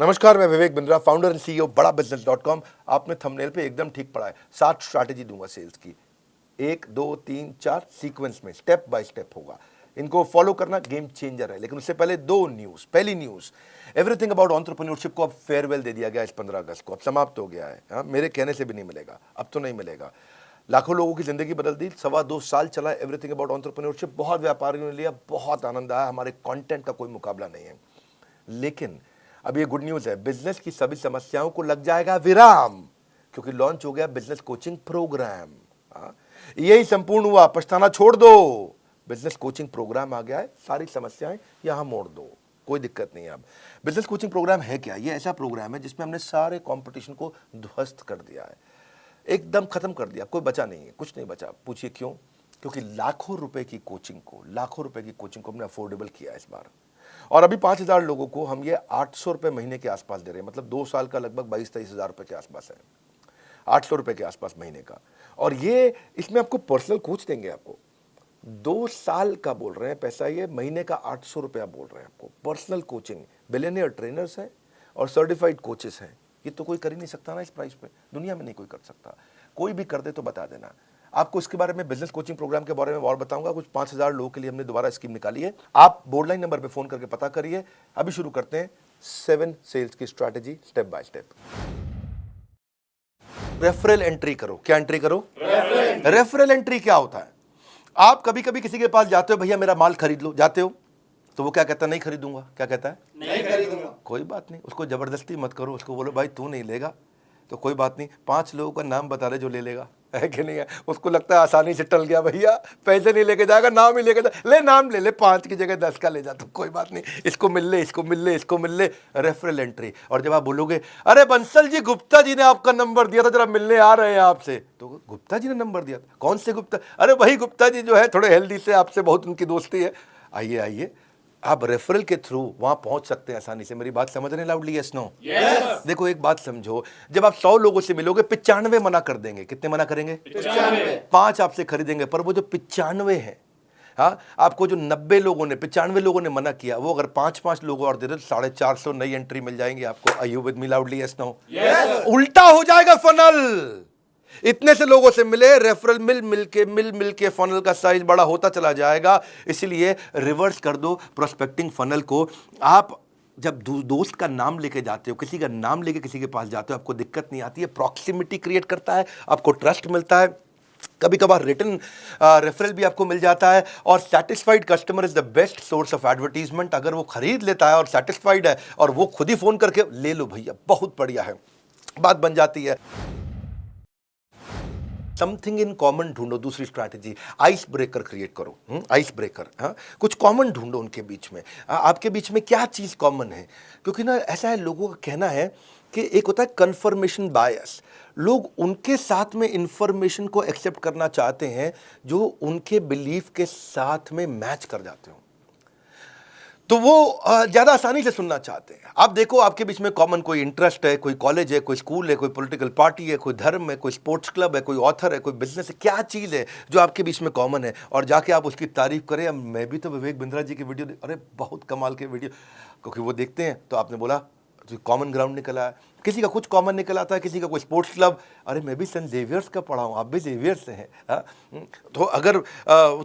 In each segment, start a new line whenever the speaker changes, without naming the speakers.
नमस्कार, मैं Vivek Bindra, founder and CEO बड़ा बिजनेस.com। आपने थंबनेल पे एकदम ठीक पढ़ा है। 7 स्ट्रैटेजी दूंगा सेल्स की, 1 2 3 4 सीक्वेंस में, स्टेप बाय स्टेप होगा। इनको फॉलो करना गेम चेंजर है। लेकिन उससे पहले 2 न्यूज। पहली न्यूज, एवरीथिंग अबाउट एंटरप्रेन्योरशिप को अब फेयरवेल दे दिया गया इस 15 अगस्त को। अब समाप्त हो गया है। हाँ, मेरे कहने से भी नहीं मिलेगा, अब तो नहीं मिलेगा। लाखों लोगों की जिंदगी बदल दी। 2.25 साल चला एवरीथिंग अबाउट एंटरप्रेन्योरशिप। बहुत व्यापारियों ने लिया, बहुत आनंद आया। हमारे कंटेंट का कोई मुकाबला नहीं है। लेकिन अब ये गुड न्यूज है, बिजनेस की सभी समस्याओं को लग जाएगा विराम, क्योंकि लॉन्च हो गया बिजनेस कोचिंग प्रोग्राम। यही संपूर्ण हुआ, पछताना छोड़ दो। बिजनेस कोचिंग प्रोग्राम आ गया है, सारी समस्याएं यहां मोड़ दो, कोई दिक्कत नहीं है। अब बिजनेस कोचिंग प्रोग्राम है क्या? ये ऐसा प्रोग्राम है जिसमें हमने सारे कंपटीशन को ध्वस्त कर दिया है, एकदम खत्म कर दिया। कोई बचा नहीं है, कुछ नहीं बचा। पूछिए क्यों? क्योंकि लाखों रुपए की कोचिंग को हमने अफोर्डेबल किया इस बार। और अभी 5,000 लोगों को हम ये 800 रुपये महीने के आसपास दे रहे हैं। मतलब 2 साल का लगभग 22-23 हज़ार रुपये के आसपास है, 800 रुपये के आसपास महीने का। और ये इसमें आपको पर्सनल कोच देंगे। आपको 2 साल का बोल रहे हैं पैसा, ये महीने का 800 रुपया बोल रहे हैं आपको। पर्सनल कोचिंग, बिलियनियर ट्रेनर्स हैं और सर्टिफाइड कोचेस हैं। ये तो कोई कर ही नहीं सकता ना इस प्राइस पे, दुनिया में नहीं कोई कर सकता। कोई भी कर दे तो बता देना। आपको इसके बारे में, बिजनेस कोचिंग प्रोग्राम के बारे में और बताऊंगा। कुछ 5,000 लोगों के लिए हमने दोबारा स्कीम निकाली है। आप बोर्डलाइन नंबर पे फोन करके पता करिए। अभी शुरू करते हैं 7 सेल्स की strategy, step by step. Referral entry करो। क्या एंट्री करो? रेफरल एंट्री क्या होता है? आप कभी कभी किसी के पास जाते हो, भैया मेरा माल खरीद लो, जाते हो तो वो क्या कहता है? नहीं खरीदूंगा। क्या कहता है?
नहीं खरीदूंगा।
कोई बात नहीं, उसको जबरदस्ती मत करो। उसको बोलो भाई तू नहीं लेगा तो कोई बात नहीं, 5 लोगों का नाम बता दे जो ले लेगा, है कि नहीं है? उसको लगता है आसानी से टल गया, भैया पैसे नहीं लेके जाएगा, नाम ही लेके ले, नाम ले ले, 5 की जगह 10 का ले जा, तो कोई बात नहीं, इसको मिल ले, इसको मिल ले, इसको मिल ले। Referral entry. और जब आप बोलोगे अरे बंसल जी, गुप्ता जी ने आपका नंबर दिया था, जरा मिलने आ रहे हैं आपसे, तो गुप्ता जी ने नंबर दिया था? कौन से गुप्ता? अरे वही गुप्ता जी जो है थोड़े हेल्दी से, आपसे बहुत उनकी दोस्ती है। आइए आइए, आप रेफरल के थ्रू वहां पहुंच सकते हैं आसानी से। मेरी बात समझ रहे हैं लाउडली? Yes no?
यस।
देखो एक बात समझो, जब आप 100 लोगों से मिलोगे, 95 मना कर देंगे। कितने मना करेंगे?
95।
5 आपसे खरीदेंगे, पर वो जो 95 है, हाँ, आपको जो 90 लोगों ने, 95 लोगों ने मना किया, वो अगर 5-5 लोग और दे दे तो 450 नई एंट्री मिल जाएंगी आपको। Are you with me loudly? Yes no?
Yes.
उल्टा हो जाएगा फनल। इतने से लोगों से मिले, रेफरल मिल के फनल का साइज बड़ा होता चला जाएगा। इसलिए रिवर्स कर दो प्रोस्पेक्टिंग फनल को। आप जब दोस्त का नाम लेके जाते हो, किसी का नाम लेके किसी के पास जाते हो, आपको दिक्कत नहीं आती है। प्रॉक्सिमिटी क्रिएट करता है, आपको ट्रस्ट मिलता है। कभी कभार रिटर्न रेफरल भी आपको मिल जाता है। और satisfied customer is the best source of advertisement. अगर वो खरीद लेता है और सेटिस्फाइड है और वो खुद ही फोन करके ले लो भैया, बहुत बढ़िया है, बात बन जाती है। समथिंग इन कॉमन ढूंढो। दूसरी स्ट्रैटेजी, आइस ब्रेकर क्रिएट करो। आइस ब्रेकर, हाँ, कुछ कॉमन ढूंढो उनके बीच में। आपके बीच में क्या चीज कॉमन है? क्योंकि ना ऐसा है, लोगों का कहना है कि एक होता है कंफर्मेशन बायस। लोग उनके साथ में इंफॉर्मेशन को एक्सेप्ट करना चाहते हैं जो उनके बिलीफ के साथ में मैच कर जाते हो, तो वो ज्यादा आसानी से सुनना चाहते हैं। आप देखो, आपके बीच में कॉमन कोई इंटरेस्ट है, कोई कॉलेज है, कोई स्कूल है, कोई पॉलिटिकल पार्टी है, कोई धर्म है, कोई स्पोर्ट्स क्लब है, कोई ऑथर है, कोई बिजनेस है। क्या चीज़ है जो आपके बीच में कॉमन है? और जाके आप उसकी तारीफ करें। अब मैं भी तो विवेक बिंद्रा जी की वीडियो, अरे बहुत कमाल के वीडियो, क्योंकि वो देखते हैं। तो आपने बोला तो कॉमन ग्राउंड निकला है, किसी का कुछ कॉमन निकल आता है, किसी का कोई स्पोर्ट्स क्लब। अरे मैं भी सेंट जेवियर्स का पढ़ा हूँ, आप भी जेवियर्स से हैं, हाँ? तो अगर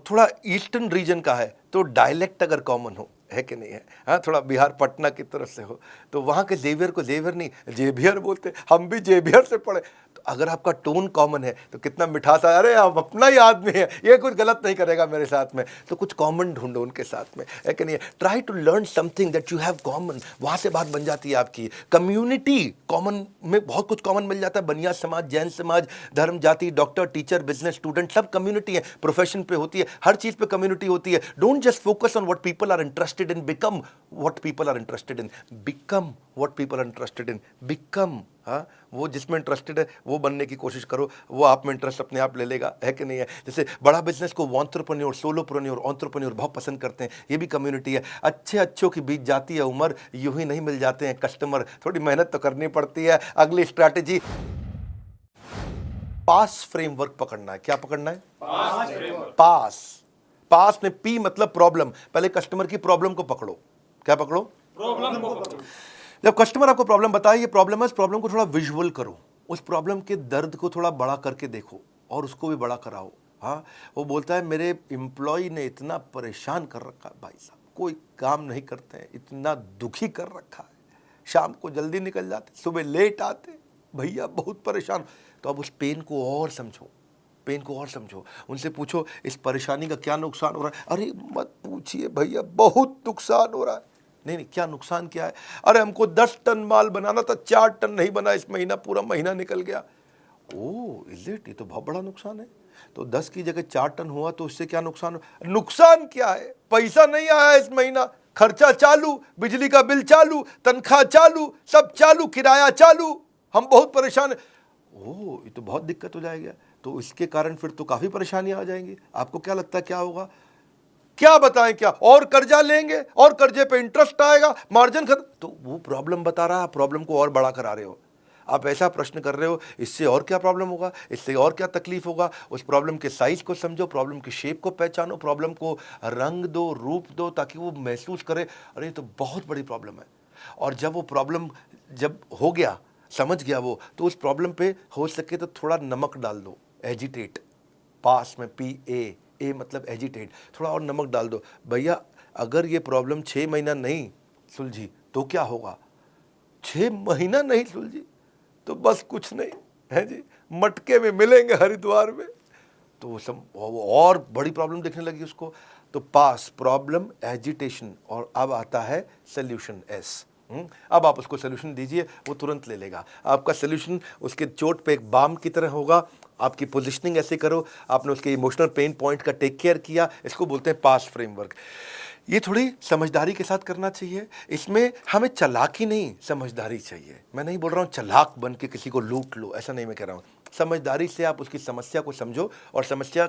थोड़ा ईस्टर्न रीजन का है तो डायलेक्ट अगर कॉमन हो, है कि नहीं है? हाँ, थोड़ा बिहार पटना की तरफ से हो तो वहाँ के जेवियर को जेवियर नहीं जेवियर बोलते, हम भी जेवियर से पढ़े। तो अगर आपका टोन कॉमन है तो कितना मिठास है, अरे आप अपना ही आदमी है, ये कुछ गलत नहीं करेगा मेरे साथ में। तो कुछ कॉमन ढूंढो उनके साथ में, है कि नहीं? Try to learn something that you have common. वहाँ से बात बन जाती है आपकी। कम्युनिटी कॉमन में बहुत कुछ कॉमन मिल जाता है। बनिया समाज, जैन समाज, धर्म, जाति, डॉक्टर, टीचर, बिजनेस, स्टूडेंट, सब कम्युनिटी है। प्रोफेशन पे होती है, हर चीज़ पे कम्युनिटी होती है। Don't just focus on what people are interested in, become what people are interested in. Become what people are interested in. Become, हाँ, वो जिसमें इंटरेस्टेड है वो बनने की कोशिश करो, वो आप में इंटरेस्ट अपने आप ले लेगा, है कि नहीं है? जैसे बड़ा बिजनेस को एंटरप्रेन्योर, सोलोप्रेन्योर, एंटरप्रेन्योर बहुत पसंद करते हैं। ये भी कम्युनिटी है। अच्छों की बीत जाती है उम्र, यूं ही नहीं मिल जाते हैं कस्टमर, थोड़ी मेहनत तो करनी पड़ती है। अगली स्ट्रैटेजी, पास फ्रेमवर्क पकड़ना है। क्या पकड़ना है?
पास फ्रेमवर्क।
पास में पी मतलब प्रॉब्लम। पहले कस्टमर की प्रॉब्लम को पकड़ो। क्या पकड़ो?
प्रॉब्लम को पकड़ो।
जब कस्टमर आपको प्रॉब्लम बताए, ये प्रॉब्लम है, इस प्रॉब्लम को थोड़ा विजुअल करो, उस प्रॉब्लम के दर्द को थोड़ा बड़ा करके देखो और उसको भी बड़ा कराओ। हाँ, वो बोलता है मेरे एम्प्लॉय ने इतना परेशान कर रखा है भाई साहब, कोई काम नहीं करते हैं, इतना दुखी कर रखा है, शाम को जल्दी निकल जाते, सुबह लेट आते, भैया बहुत परेशान। तो अब उस पेन को और समझो, पेन को और समझो, उनसे पूछो इस परेशानी का क्या नुकसान हो रहा है। अरे मत पूछिए भैया, बहुत नुकसान हो रहा है। नहीं नहीं, क्या नुकसान क्या है? अरे हमको 10 टन माल बनाना था, 4 टन नहीं बना, इस महीना पूरा महीना निकल गया। ओह इज इट, ये तो बहुत बड़ा नुकसान है। तो 10 की जगह 4 टन हुआ तो इससे क्या नुकसान? नुकसान क्या है? पैसा नहीं आया इस महीना, खर्चा चालू, बिजली का बिल चालू, तनख्वाह चालू, सब चालू, किराया चालू, हम बहुत परेशान है। ओह ये तो बहुत दिक्कत हो जाएगी। तो इसके कारण फिर तो काफी परेशानियां आ जाएंगी। आपको क्या लगता है क्या होगा? क्या बताएं क्या? और कर्जा लेंगे और कर्जे पे इंटरेस्ट आएगा, मार्जिन खत्म। तो वो प्रॉब्लम बता रहा है, प्रॉब्लम को और बड़ा करा रहे हो। आप ऐसा प्रश्न कर रहे हो, इससे और क्या प्रॉब्लम होगा, इससे और क्या तकलीफ होगा। उस प्रॉब्लम के साइज को समझो, प्रॉब्लम की शेप को पहचानो, प्रॉब्लम को रंग दो, रूप दो, ताकि वो महसूस करे अरे ये तो बहुत बड़ी प्रॉब्लम है। और जब वो प्रॉब्लम जब हो गया, समझ गया वो, तो उस प्रॉब्लम पे हो सके तो थोड़ा नमक डाल दो, एजिटेट, पास में PA मतलब एजिटेट, थोड़ा और नमक डाल दो। भैया अगर ये प्रॉब्लम 6 महीना नहीं सुलझी तो क्या होगा? 6 महीना नहीं सुलझी तो बस कुछ नहीं है जी, मटके में मिलेंगे हरिद्वार में। तो वो और बड़ी प्रॉब्लम दिखने लगी उसको। तो पास, प्रॉब्लम, एजिटेशन, और अब आता है सोल्यूशन S। अब आप उसको सोल्यूशन दीजिए, वो तुरंत ले लेगा। आपका सोल्यूशन उसके चोट पे एक बाम की तरह होगा। आपकी पोजीशनिंग ऐसे करो, आपने उसके इमोशनल पेन पॉइंट का टेक केयर किया, इसको बोलते हैं पास फ्रेमवर्क। ये थोड़ी समझदारी के साथ करना चाहिए। इसमें हमें चालाकी नहीं, समझदारी चाहिए। मैं नहीं बोल रहा हूँ चालाक बन के किसी को लूट लो, ऐसा नहीं मैं कह रहा हूँ। समझदारी से आप उसकी समस्या को समझो और समस्या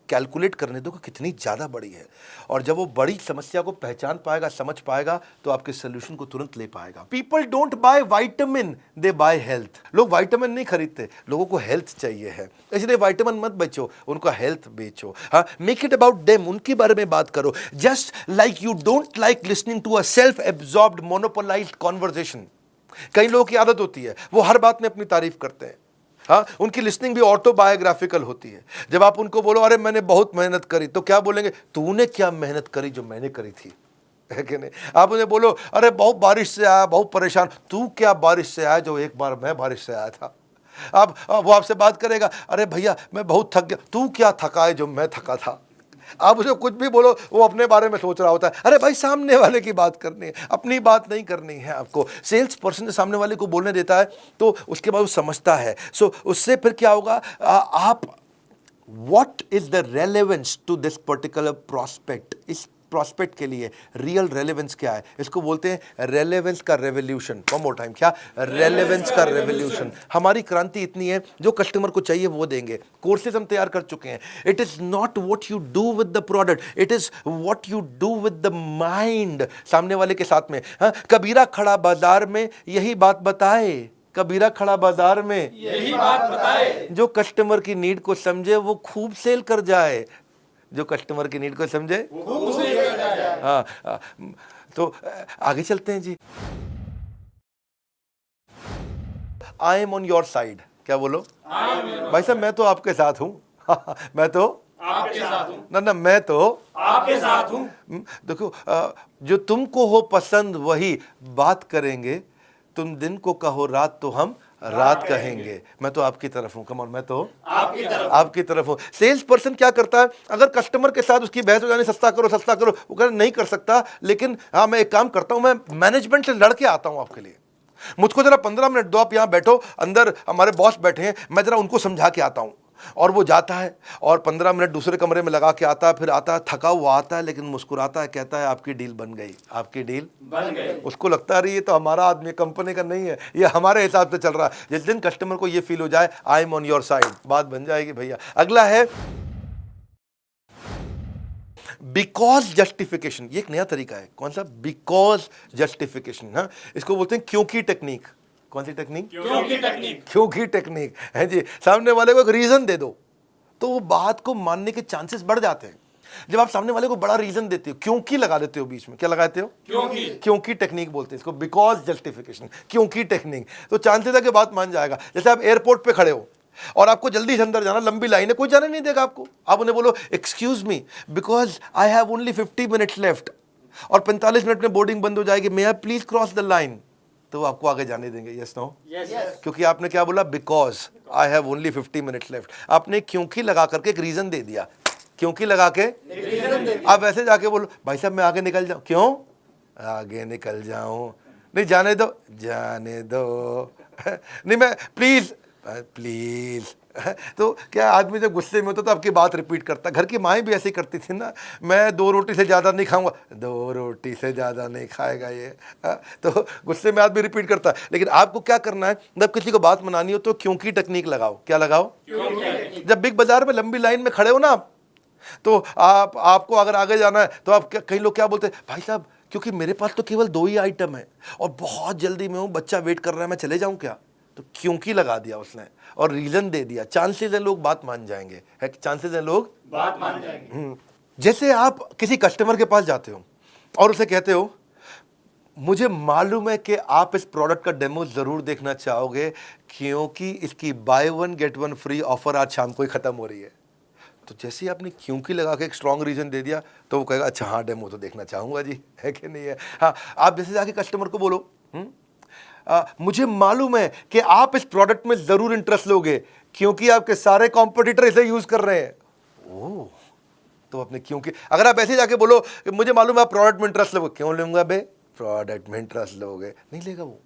कैलकुलेट करने दो कि कितनी ज़्यादा बड़ी है। और जब वो बड़ी समस्या को पहचान पाएगा, समझ पाएगा, तो आपके सोल्यूशन को तुरंत ले पाएगा। People don't buy vitamin, they by health. लोग वाइटामिन नहीं खरीदते, लोगों को हेल्थ चाहिए है, इसलिए वाइटामिन मत बेचो, उनका हेल्थ बेचो। हाँ, मेक इट अबाउट देम, उनके बारे में बात करो। Just like you don't like listening to a self absorbed monopolised conversation. कई लोगों की आदत होती है, वो हर बात में अपनी तारीफ करते हैं। हाँ, उनकी लिसनिंग भी ऑटोबायोग्राफिकल होती है। जब आप उनको बोलो अरे मैंने बहुत मेहनत करी, तो क्या बोलेंगे? तूने क्या मेहनत करी जो मैंने करी थी, है कि नहीं? आप उन्हें बोलो अरे बहुत बारिश से आया, बहुत परेशान, तू क्या बारिश से आया जो एक बार मैं बारिश से आया था। अब वो आपसे बात करेगा, अरे भैया मैं बहुत थक गया, तू क्या थका है जो मैं थका था। आप उसे कुछ भी बोलो, वो अपने बारे में सोच रहा होता है। अरे भाई सामने वाले की बात करनी है, अपनी बात नहीं करनी है आपको। सेल्स पर्सन सामने वाले को बोलने देता है तो उसके बाद वो समझता है। सो उससे फिर क्या होगा? आप what is the relevance to this particular prospect, इस प्रोस्पेक्ट के लिए रियल रेलेवेंस क्या है, इसको बोलते हैं रेलेवेंस का रेवोल्यूशन। वन मोर टाइम, क्या? रेलेवेंस का रेवोल्यूशन। हमारी क्रांति इतनी है, जो कस्टमर को चाहिए वो देंगे। कोर्सेज हम तैयार कर चुके हैं। It is not what you do with the product, it is what you do with the mind, सामने वाले के साथ में। हाँ, कबीरा खड़ा बाजार में यही बात बताए, कबीरा खड़ा बाजार में
यही बात बताए,
जो कस्टमर की नीड को समझे वो खूब सेल कर जाए, जो कस्टमर की नीड को समझे
खूब सेल कर जाए।
हाँ, तो आगे चलते हैं जी। I am on your side, क्या बोलो? भाई साहब मैं तो आपके साथ हूँ। मैं तो
आपके साथ हूँ,
ना मैं तो
आपके साथ हूँ।
देखो, जो तुमको हो पसंद वही बात करेंगे, तुम दिन को कहो रात तो हम रात कहेंगे। मैं तो आपकी तरफ हूँ, कम ऑन, मैं तो आपकी तरफ हूँ। सेल्स पर्सन क्या करता है? अगर कस्टमर के साथ उसकी बहस हो जानी, सस्ता करो सस्ता करो, वो कहना नहीं कर सकता, लेकिन हाँ मैं एक काम करता हूँ, मैं मैनेजमेंट से लड़ के आता हूँ आपके लिए, मुझको जरा 15 मिनट दो, आप यहाँ बैठो, अंदर हमारे बॉस बैठे हैं, मैं जरा उनको समझा के आता हूँ। और वो जाता है और 15 मिनट दूसरे कमरे में लगा के आता है, फिर आता है थका हुआ आता है, लेकिन मुस्कुराता है, कहता है आपकी डील बन गई, आपकी डील
बन गए।
उसको लगता है ये तो हमारा आदमी, कंपनी का नहीं है, ये हमारे हिसाब से चल रहा है। जिस दिन कस्टमर को ये फील हो जाए आई एम ऑन योर साइड, बात बन जाएगी भैया। अगला है बिकॉज जस्टिफिकेशन। ये एक नया तरीका है। कौन सा? Because justification. हाँ, इसको बोलते हैं क्योंकि टेक्निक। कौन सी टेक्निक?
क्योंकि टेक्निक।
क्योंकि टेक्निक है जी। सामने वाले को एक रीजन दे दो तो वो बात को मानने के चांसेस बढ़ जाते हैं। जब आप सामने वाले को बड़ा रीजन देते हो, क्योंकि लगा देते हो बीच में, क्या लगाते हो?
क्योंकि
क्योंकि टेक्निक बोलते हैं इसको, बिकॉज जस्टिफिकेशन, क्योंकि टेक्निक। तो चांसेस है कि बात मान जाएगा। जैसे आप एयरपोर्ट पे खड़े हो और आपको जल्दी से अंदर जाना, लंबी लाइन है, कोई जाने नहीं देगा आपको। आप उन्हें बोलो excuse me because I have only 50 minutes left और 45 मिनट में बोर्डिंग बंद हो जाएगी, may I please cross the line, तो वो आपको आगे जाने देंगे। Yes no? क्योंकि आपने क्या बोला? Because I have only 50 minutes left. आपने क्योंकि लगा करके एक रीजन दे दिया, क्योंकि लगा के। आप ऐसे जाके बोलो भाई साहब मैं आगे निकल जाऊं, क्यों आगे निकल जाऊं? नहीं जाने दो, जाने दो नहीं मैं प्लीज प्लीज। तो क्या आदमी जब गुस्से में होता तो आपकी बात रिपीट करता। घर की माएँ भी ऐसे ही करती थी ना, मैं 2 रोटी से ज़्यादा नहीं खाऊंगा, 2 रोटी से ज़्यादा नहीं खाएगा ये। तो गुस्से में आदमी रिपीट करता है। लेकिन आपको क्या करना है, जब किसी को बात मनानी हो तो क्योंकि टेक्निक लगाओ। क्या लगाओ? जब बिग बाजार में लंबी लाइन में खड़े हो ना आप, तो आपको अगर आगे जाना है तो आप कई लोग क्या बोलते हैं, भाई साहब क्योंकि मेरे पास तो केवल 2 ही आइटम है और बहुत जल्दी में हूँ, बच्चा वेट कर रहा है, मैं चले जाऊँ क्या? तो क्योंकि लगा दिया उसने और रीजन दे दिया। चांसेस है लोग बात मान जाएंगे, है चांसेस है लोग
बात मान जाएंगे।
जैसे आप किसी कस्टमर के पास जाते हो और उसे कहते हो मुझे मालूम है कि आप इस प्रोडक्ट का डेमो जरूर देखना चाहोगे क्योंकि इसकी बाय 1 गेट 1 फ्री ऑफर आज शाम को ही खत्म हो रही है। तो जैसे ही आपने क्योंकि लगा के एक स्ट्रॉन्ग रीजन दे दिया तो वो कहेगा अच्छा हाँ डेमो तो देखना चाहूंगा जी, है कि नहीं है? हाँ, आप जैसे जाके कस्टमर को बोलो मुझे मालूम है कि आप इस प्रोडक्ट में जरूर इंटरेस्ट लोगे क्योंकि आपके सारे कॉम्पिटिटर इसे यूज कर रहे हैं। ओह, तो आपने क्योंकि, अगर आप ऐसे जाके बोलो कि मुझे मालूम है आप प्रोडक्ट में इंटरेस्ट लोगे, क्यों लूंगा बे, प्रोडक्ट में इंटरेस्ट लोगे, नहीं लेगा वो।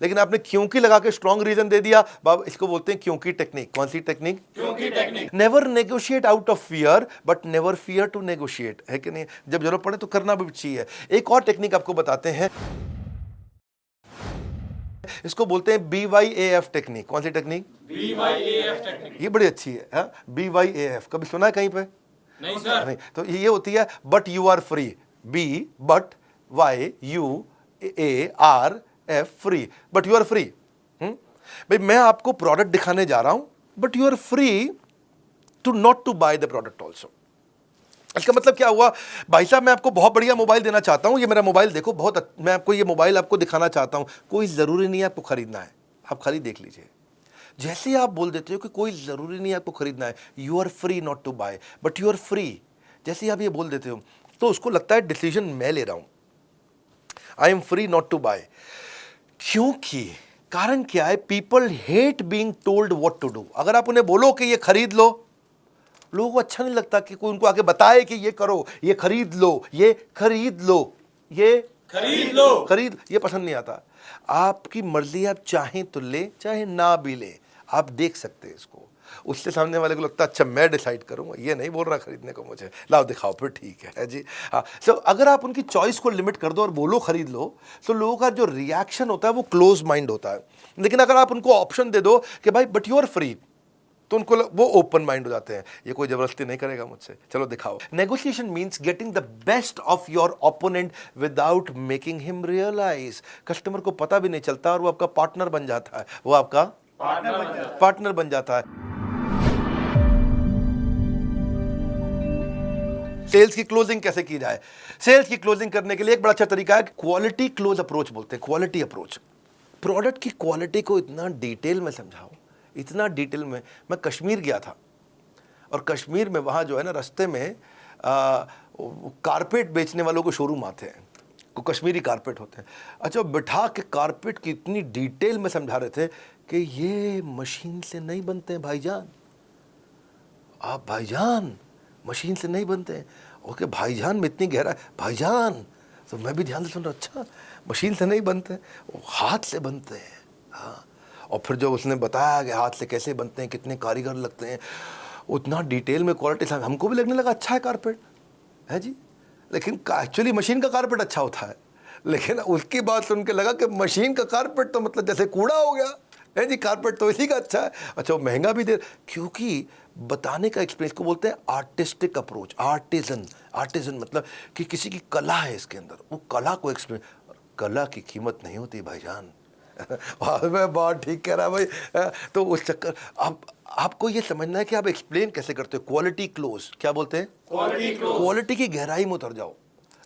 लेकिन आपने क्योंकि लगा के स्ट्रॉन्ग रीजन दे दिया, बाबा इसको बोलते हैं क्योंकि टेक्निक। कौन सी टेक्निक?
क्योंकि technique.
Never negotiate out of fear but never fear to negotiate, है कि नहीं? जब जरूरत पड़े तो करना भी चाहिए। एक और टेक्निक आपको बताते हैं, इसको बोलते हैं BYAF टेक्निक। कौन सी टेक्निक?
BYAF technique.
ये बड़ी अच्छी है। BYAF कभी सुना है कहीं पे?
नहीं सर।
नहीं। तो ये होती है but you are free, B but YUARF free, but you are free. भाई मैं आपको प्रोडक्ट दिखाने जा रहा हूं but you are free to not to buy the product also. इसका मतलब क्या हुआ, भाई साहब मैं आपको बहुत बढ़िया मोबाइल देना चाहता हूं, ये मेरा मोबाइल देखो, मैं आपको ये मोबाइल आपको दिखाना चाहता हूं, कोई ज़रूरी नहीं है आपको खरीदना है, आप खाली देख लीजिए। जैसे ही आप बोल देते हो कि कोई ज़रूरी नहीं है आपको खरीदना है, you are free not to buy but you are free, जैसे ही आप ये बोल देते हो तो उसको लगता है डिसीजन मैं ले रहा हूं, I am free not to buy. क्योंकि कारण क्या है, people hate being told what to do. अगर आप उन्हें बोलो कि ये खरीद लो, लोगों को अच्छा नहीं लगता कि कोई उनको आके बताए कि ये करो, ये खरीद लो, ये खरीद लो, ये
खरीद लो,
खरीद, ये पसंद नहीं आता। आपकी मर्जी, आप चाहें तो ले, चाहे ना भी ले, आप देख सकते हैं इसको। उससे सामने वाले को लगता है अच्छा मैं डिसाइड करूंगा, ये नहीं बोल रहा खरीदने को मुझे, लाओ दिखाओ फिर, ठीक है जी। हाँ, सो अगर आप उनकी चॉइस को लिमिट कर दो और बोलो खरीद लो, तो लोगों का जो रिएक्शन होता है वो क्लोज माइंड होता है। लेकिन अगर आप उनको ऑप्शन दे दो कि भाई बट यू आर फ्री, तो उनको वो ओपन माइंड हो जाते हैं, ये कोई जबरदस्ती नहीं करेगा मुझसे, चलो दिखाओ। Negotiation means getting the best of your opponent without making him realise. Customer को पता भी नहीं चलता और वो आपका पार्टनर बन जाता है, वो आपका पार्टनर बन जाता है। सेल्स की क्लोजिंग कैसे की जाए? सेल्स की क्लोजिंग करने के लिए एक बड़ा अच्छा तरीका है, क्वालिटी क्लोज अप्रोच बोलते हैं, क्वालिटी अप्रोच। प्रोडक्ट की क्वालिटी को इतना डिटेल में समझाओ, इतना डिटेल में। मैं कश्मीर गया था और कश्मीर में वहाँ जो है ना, रास्ते में कारपेट बेचने वालों के शोरूम आते हैं, को कश्मीरी कारपेट होते हैं। अच्छा, बिठा के कारपेट की इतनी डिटेल में समझा रहे थे कि ये मशीन से नहीं बनते हैं भाईजान, आप भाईजान मशीन से नहीं बनते हैं। ओके भाईजान में इतनी गहरा है भाईजान, तो मैं भी ध्यान से सुन रहा, अच्छा मशीन से नहीं बनते हैं, वो हाथ से बनते हैं। हाँ, और फिर जो उसने बताया कि हाथ से कैसे बनते हैं, कितने कारीगर लगते हैं, उतना डिटेल में क्वालिटी, हमको भी लगने लगा अच्छा है कारपेट है जी। लेकिन एक्चुअली मशीन का कारपेट अच्छा होता है, लेकिन उसकी बात सुन के लगा कि मशीन का कारपेट तो मतलब जैसे कूड़ा हो गया है जी, कारपेट तो इसी का अच्छा है। अच्छा, वो महंगा भी दे, क्योंकि बताने का एक्सपीरियंस को बोलते हैं आर्टिस्टिक अप्रोच। आर्टिजन मतलब कि किसी की कला है इसके अंदर, वो कला को एक्सपीरियंस। कला की कीमत नहीं होती भाईजान, मैं बहुत ठीक कह रहा भाई। तो उस चक्कर अब आपको ये समझना है कि आप एक्सप्लेन कैसे करते हो। क्वालिटी क्लोज, क्या बोलते हैं?
Quality close.
क्वालिटी की गहराई में उतर जाओ।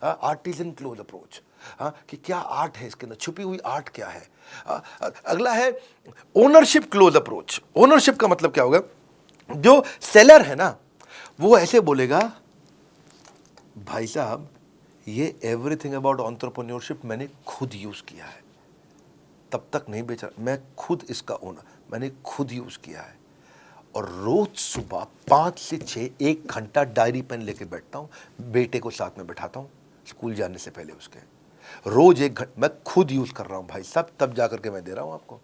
आर्टिजन क्लोज अप्रोच, कि क्या आर्ट है इसके अंदर, छुपी हुई आर्ट क्या है। अगला है ओनरशिप क्लोज अप्रोच। ओनरशिप का मतलब क्या होगा? जो सेलर है ना, वो ऐसे बोलेगा, भाई साहब ये एवरीथिंग अबाउट एंटरप्रेन्योरशिप मैंने खुद यूज किया है, तब तक नहीं बेचा, मैं खुद इसका ओनर, मैंने खुद यूज किया है। और रोज सुबह 5 से 6 1 घंटा डायरी पेन लेके बैठता हूँ, बेटे को साथ में बैठाता हूँ स्कूल जाने से पहले उसके, रोज 1 घंटा मैं खुद यूज कर रहा हूँ भाई साहब, तब जाकर के मैं दे रहा हूँ आपको।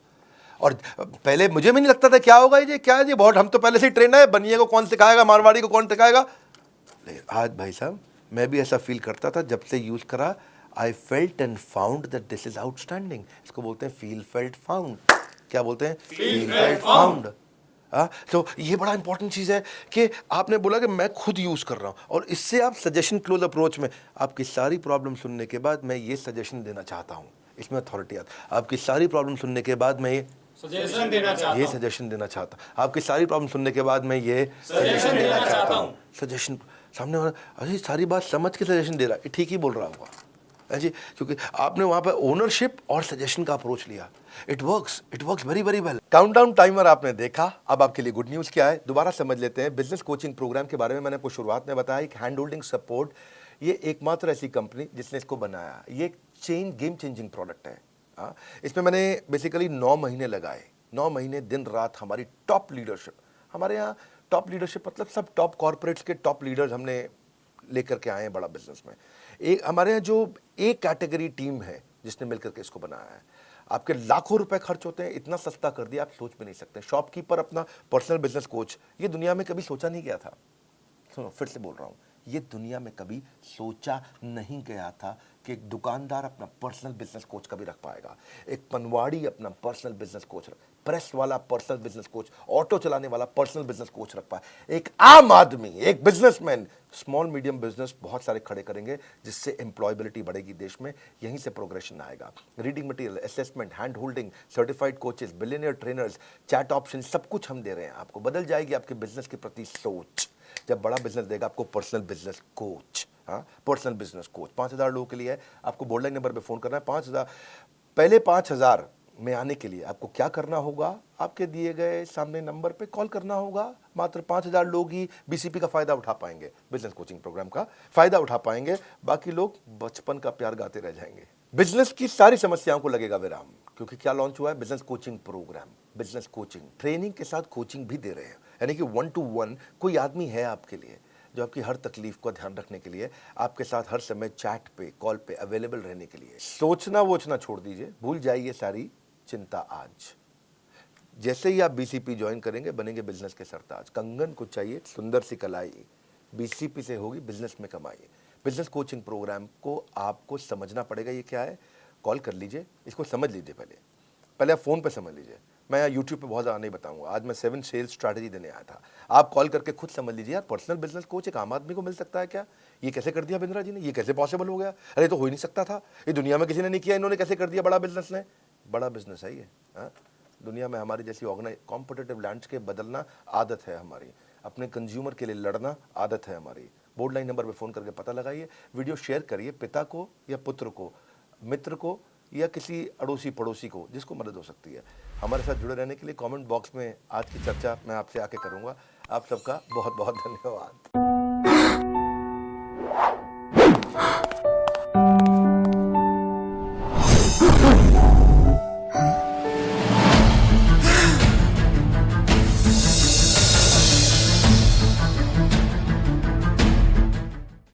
और पहले मुझे भी नहीं लगता था क्या होगा ये, क्या है ये, बहुत हम तो पहले से ही ट्रेंड है, बनिए को कौन सिखाएगा, मारवाड़ी को कौन सिखाएगा। लेकिन आज भाई साहब मैं भी ऐसा फील करता था, जब से यूज करा I felt and found that this is outstanding. इसको बोलते हैं फील फेल्ट फाउंड। क्या बोलते हैं?
Feel, felt, found.
तो ये बड़ा इंपॉर्टेंट चीज़ है कि आपने बोला कि मैं खुद यूज़ कर रहा हूँ, और इससे आप सजेशन क्लोज अप्रोच में आपकी सारी प्रॉब्लम सुनने के बाद मैं ये सजेशन देना चाहता हूँ, इसमें अथॉरिटी आती। आपकी सारी प्रॉब्लम सुनने के बाद मैं
Suggestion देना चाहता
ये
हूँ.
सजेशन देना चाहता हूँ, आपकी सारी प्रॉब्लम सुनने के बाद मैं ये
Suggestion देना चाहता हूँ.
सजेशन सामने वाला अरे सारी बात समझ के सजेशन दे रहा है, ठीक ही बोल रहा होगा जी, क्योंकि आपने वहां पर ओनरशिप और सजेशन का अप्रोच लिया। It works very very well. Countdown timer आपने देखा, अब आपके लिए गुड न्यूज क्या है दोबारा समझ लेते हैं। बिजनेस कोचिंग प्रोग्राम के बारे में मैंने आपको शुरुआत में बताया, एक हैंड होल्डिंग सपोर्ट, ये एकमात्र ऐसी कंपनी जिसने इसको बनाया। ये एक गेम चेंजिंग प्रोडक्ट है। इसमें मैंने बेसिकली 9 महीने लगाए, 9 महीने दिन रात हमारी टॉप लीडरशिप, हमारे यहाँ टॉप लीडरशिप मतलब सब टॉप कॉर्पोरेट्स के टॉप लीडर्स हमने लेकर के आए हैं बड़ा बिजनेस में। एक हमारे यहाँ जो एक कैटेगरी टीम है जिसने मिलकर के इसको बनाया है। आपके लाखों रुपए खर्च होते हैं, इतना सस्ता कर दिया आप सोच भी नहीं सकते। शॉपकीपर अपना पर्सनल बिजनेस कोच, ये दुनिया में कभी सोचा नहीं गया था। सुनो फिर से बोल रहा हूँ, ये दुनिया में कभी सोचा नहीं गया था कि एक दुकानदार अपना पर्सनल बिजनेस कोच कभी रख पाएगा, एक पनवाड़ी अपना पर्सनल बिजनेस कोच, प्रेस वाला पर्सनल बिजनेस कोच, ऑटो चलाने वाला पर्सनल बिजनेस कोच रख पाए। एक आम आदमी, एक बिजनेसमैन स्मॉल मीडियम बिजनेस बहुत सारे खड़े करेंगे, जिससे एम्प्लॉयबिलिटी बढ़ेगी देश में, यहीं से प्रोग्रेशन आएगा। Reading material, assessment, hand holding, certified coaches, billionaire trainers, chat option, सब कुछ हम दे रहे हैं आपको। बदल जाएगी आपके बिजनेस के प्रति सोच जब बड़ा बिजनेस देगा आपको personal business coach. Personal business coach 5000 लोगों के लिए है। आपको बोर्ड लाइन नंबर पे फोन करना है। 5000 पहले 5000 में आने के लिए आपको क्या करना होगा, आपके दिए गए सामने नंबर पे कॉल करना होगा। मात्र 5000 लोग ही बीसीपी का फायदा उठा पाएंगे, बिजनेस कोचिंग प्रोग्राम का फायदा उठा पाएंगे, बाकी लोग बचपन का प्यार गाते रह जाएंगे। बिजनेस की सारी समस्याओं को लगेगा विराम, क्योंकि क्या लॉन्च हुआ है? Business coaching programme. Business coaching training के साथ कोचिंग भी दे रहे हैं, यानी कि 1 to 1 कोई आदमी है आपके लिए जो आपकी हर तकलीफ को ध्यान रखने के लिए, आपके साथ हर समय चैट पे कॉल पे अवेलेबल रहने के लिए। सोचना वोचना छोड़ दीजिए, भूल जाइए सारी चिंता। आज जैसे ही आप बीसीपी ज्वाइन करेंगे बनेंगे बिजनेस के सरताज। कंगन को चाहिए सुंदर सी कलाई, बीसीपी से होगी बिजनेस में कमाई। बिजनेस कोचिंग प्रोग्राम को आपको समझना पड़ेगा, ये क्या है। कॉल कर लीजिए, इसको समझ लीजिए, पहले आप फोन पे समझ लीजिए। मैं यूट्यूब पे बहुत ज़्यादा नहीं बताऊंगा, आज मैं 7 सेल्स स्ट्रैटेजी देने आया था। आप कॉल करके खुद समझ लीजिए यार, पर्सनल बिजनेस कोच एक आम आदमी को मिल सकता है क्या? ये कैसे कर दिया बिंद्रा जी ने, ये कैसे पॉसिबल हो गया? अरे तो हो ही नहीं सकता था, ये दुनिया में किसी ने नहीं किया, इन्होंने कैसे कर दिया? बड़ा बिजनेस ने, बड़ा बिजनेस है ये। दुनिया में हमारी जैसी ऑर्गेनाइज कॉम्पिटिटिव लैंडस्केप बदलना आदत है हमारी, अपने कंज्यूमर के लिए लड़ना आदत है हमारी। बोर्ड लाइन नंबर पर फोन करके पता लगाइए, वीडियो शेयर करिए पिता को या पुत्र को, मित्र को या किसी अड़ोसी पड़ोसी को जिसको मदद हो सकती है। हमारे साथ जुड़े रहने के लिए कमेंट बॉक्स में आज की चर्चा मैं आपसे आके करूंगा। आप सबका बहुत बहुत धन्यवाद।